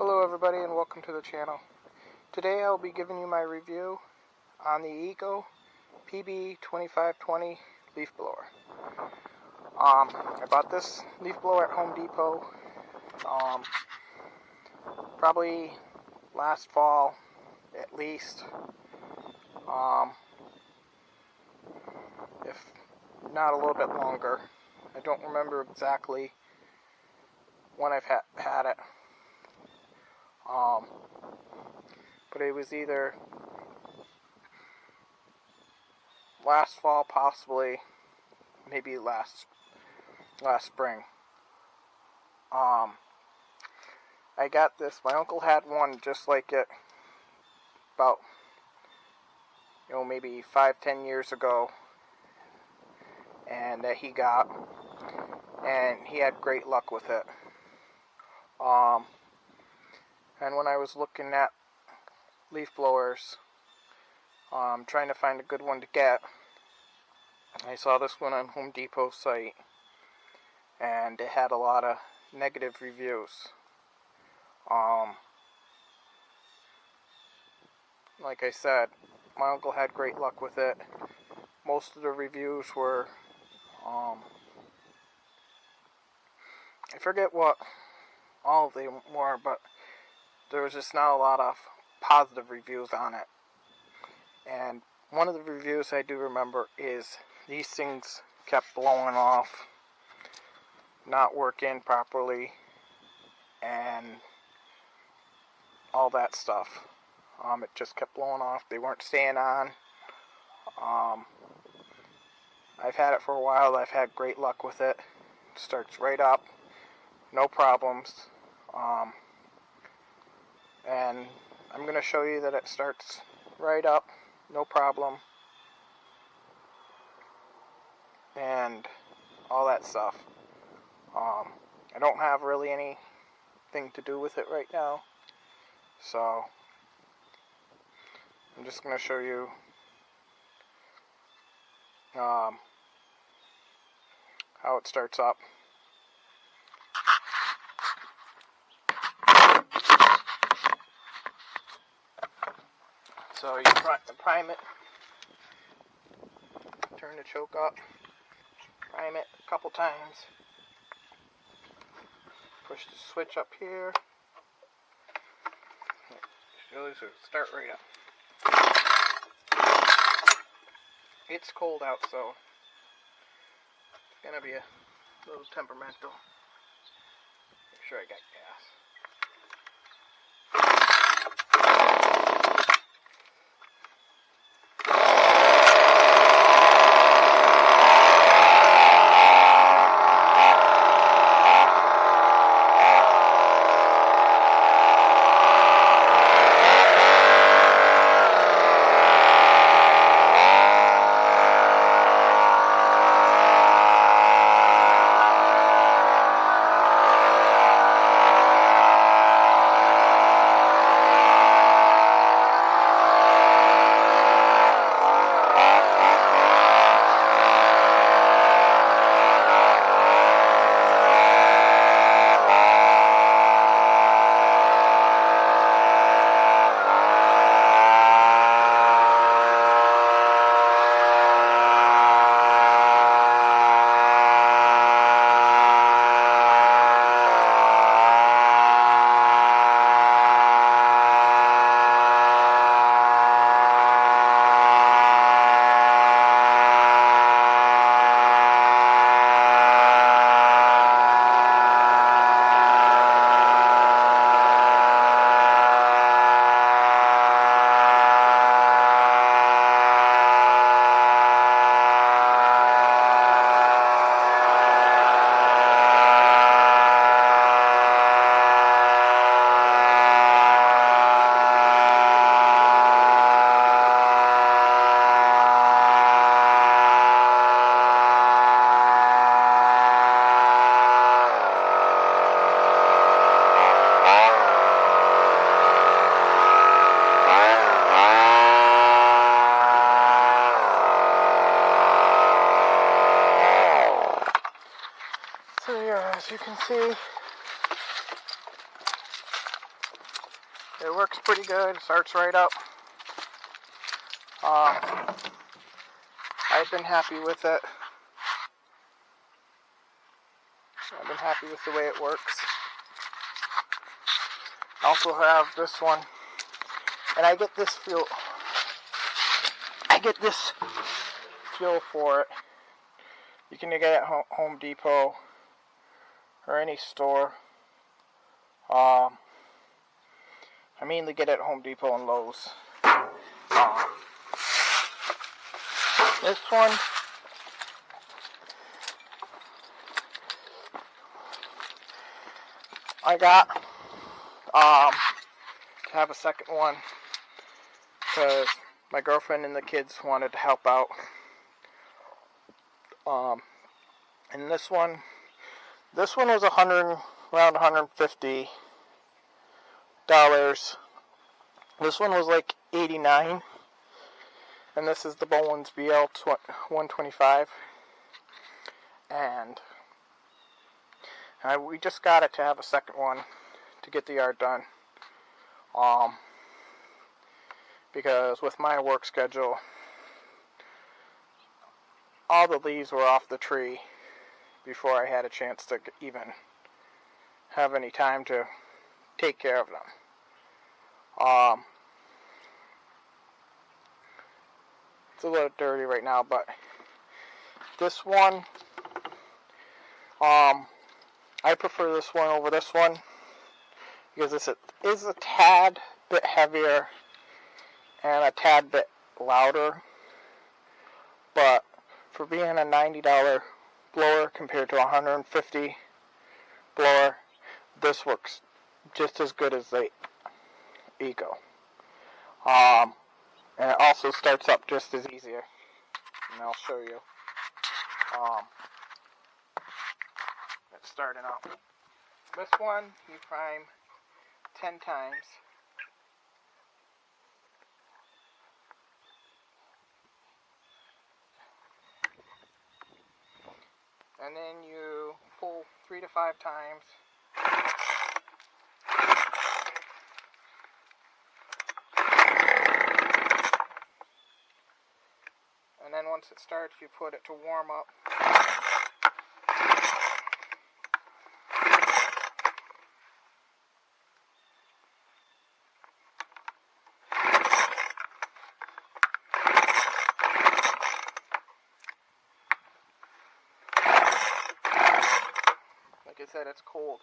Hello everybody and welcome to the channel. Today I'll be giving you my review on the Eco PB-2520 leaf blower. I bought this leaf blower at Home Depot probably last fall at least, if not a little bit longer. I don't remember exactly when I've had it. But it was either last fall, possibly, maybe last spring. I got this. My uncle had one just like it about, maybe 5-10 years ago, and that he got, and he had great luck with it. And when I was looking at leaf blowers, trying to find a good one to get, I saw this one on Home Depot's site, and it had a lot of negative reviews. Like I said, my uncle had great luck with it. Most of the reviews were, I forget what all of them were, but there was just not a lot of positive reviews on it. And one of the reviews I do remember is these things kept blowing off, not working properly, and all that stuff. It just kept blowing off. They weren't staying on. I've had it for a while. I've had great luck with it. It starts right up, no problems. And I'm going to show you that it starts right up, no problem, and all that stuff. I don't have really anything to do with it right now, so I'm just going to show you how it starts up. So you prime it, turn the choke up, prime it a couple times, push the switch up here, start right up. It's cold out, so it's gonna be a little temperamental. Make sure I got gas. So yeah, as you can see, It works pretty good. It starts right up. I've been happy with it. I've been happy with the way it works. I also have this one, and I get this fuel for it. You can get it at Home Depot or any store. I mainly get it at Home Depot and Lowe's. This one, I got to have a second one because my girlfriend and the kids wanted to help out. And this one was around $150. This one was like $89, and this is the Bolens BL-125, and we just got it to have a second one to get the yard done. Because with my work schedule, all the leaves were off the tree before I had a chance to even have any time to take care of them. It's a little dirty right now, but this one, I prefer this one over this one because this is a tad bit heavier and a tad bit louder, but for being a $90 blower compared to a $150 blower, this works just as good as the Eco. And it also starts up just as easier, and I'll show you. It's starting up. This one you prime 10 times. And then you pull 3 to 5 times. And then once it starts, you put it to warm up. Like I said, it's cold.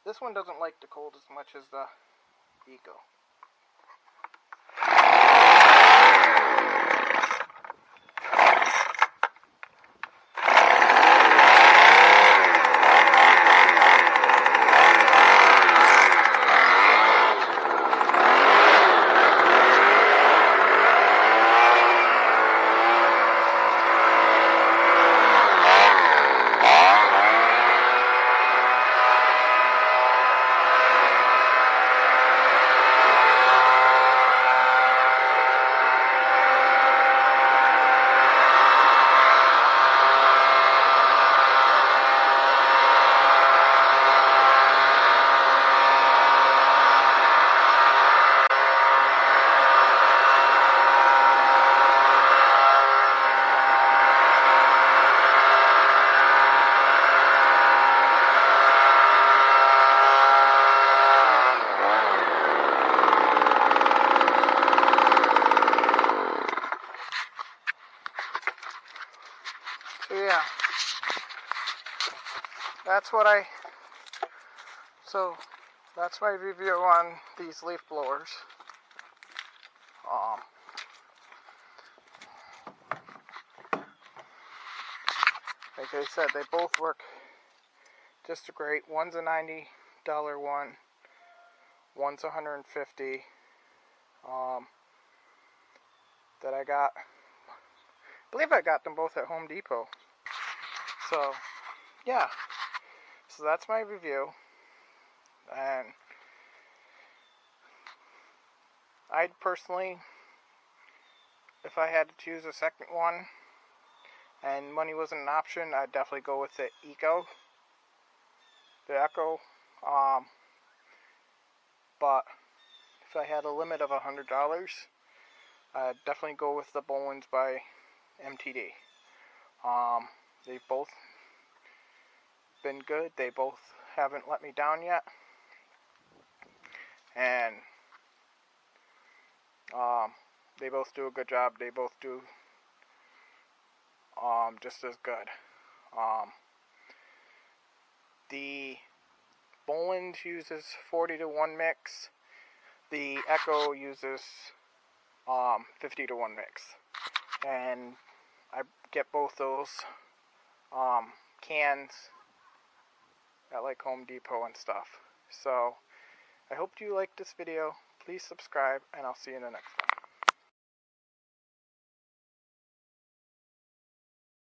This one doesn't like the cold as much as the Eco. Yeah, that's my review on these leaf blowers. Like I said, they both work just great. One's a $90 one, one's $150. That I got. I believe I got them both at Home Depot. So, yeah. So that's my review. And I'd personally, if I had to choose a second one and money wasn't an option, I'd definitely go with the Eco. The Echo. But if if I had a limit of $100, I'd definitely go with the Bolens by MTD. They've both been good. They both haven't let me down yet. And they both do a good job. They both do just as good. The Bolens uses 40-to-1 mix. The Echo uses 50-to-1 mix. And I get both those cans at like Home Depot and stuff. So I hope you liked this video. Please subscribe, and I'll see you in the next one.